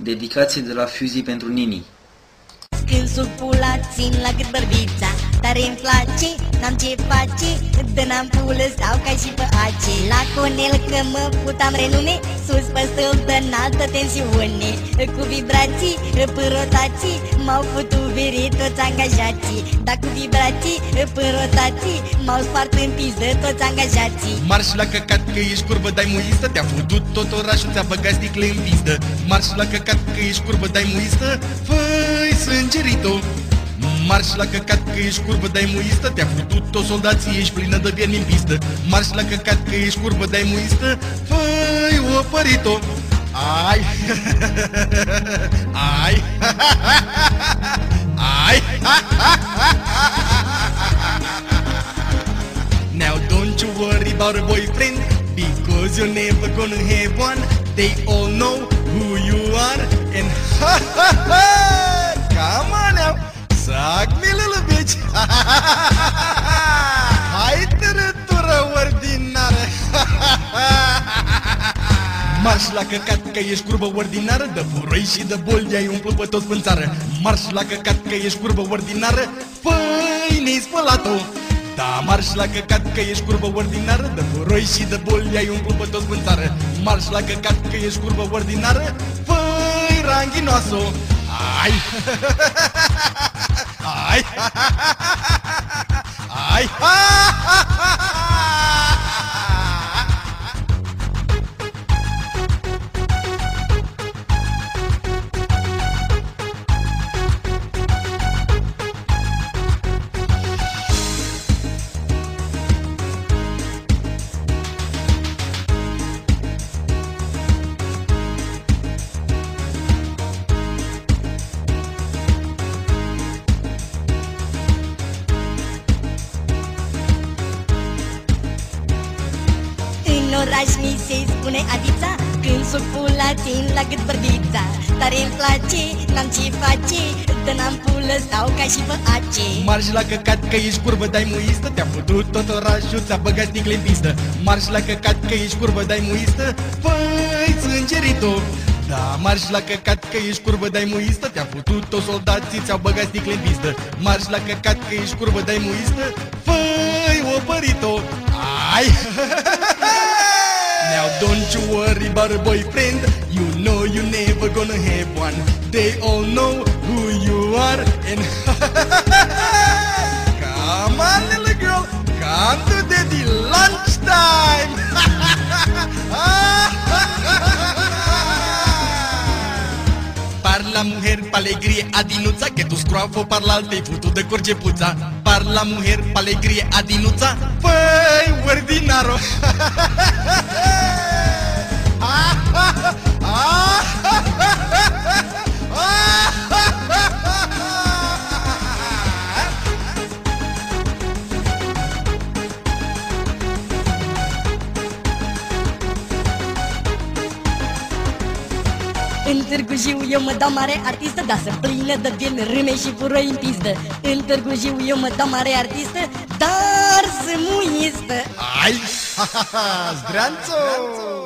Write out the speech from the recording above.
Dedicație de la Fuzi pentru Nini. Când sub pula țin la cât bărbița, tare-mi place, n-am ce face, dă n-am pulă stau ca și pe ace. La Conel că mă putam renume, sus pe stâlp de înaltă tensiune. Cu vibrații, până rotații, m-au putut veri toți angajații. Dar cu vibrații, până rotații, m-au spart în pizdă toți angajații. Marș la căcat că ești curbă, dai muistă, te-a făcut tot orașul, ți-a băgat sticle în pizdă. Marș la căcat că ești curbă, dai muistă, fă-i sângerito. Marș la căcat că ești curbă, dai muistă, te-a făcut toți soldații, ești plină de vierni în pistă. Marș la căcat că ești curbă, dai muistă, fă-i o părito. Ai, ai, ai. Now don't you worry about a boyfriend, because you're never gonna have one. They all know who you are and ha ha ha. Come on now, suck me little bitch. Hai tărătură ordinară. Marș la căcat că ești curbă ordinară, de puroi și de bol de-ai umplut pe toți în țară. Marș la căcat că ești curbă ordinară, fă-i ne-ai spălat-o. Da, marș la căcat că ești curbă ordinară, de puroi și de bol de-ai umplut pe toți în țară. Marș la căcat că ești curbă ordinară, fă-i ranghinoasă. Ai, ai, ai, În oraș mi se spune adița, când sub pula țin la cât bărbița. Tare-mi place, n-am ce face, dă n-am pulă stau ca și pe ace. Marș la căcat că ești curbă, dai muistă, te-a putut tot orașul, ți-a băgat sticle în pistă. Marș la căcat că ești curbă, dai muistă, fă-i sângerito. Da, marș la căcat că ești curbă, dai muistă, te-a putut toți soldații, ți-au băgat sticle în pistă. Marș la căcat că ești curbă, dai muistă, fă-i o părito. Ai! Now don't you worry about a boyfriend, you know you never gonna have one. They all know who you are and come on little girl, come to daddy lunchtime. Parla mujer pa' alegría a dinuța, que tu scroafo parla altei futu de corgepuța. Parla mujer pa' alegría a dinuța, făi ordinaro. În Târgu Jiu eu mă dau mare artistă, dar sunt plină de viermi, râme și puroi în pizdă. În Târgu Jiu eu mă dau mare artistă, dar sunt muistă. Ai, ha ha ha, zdreanțo!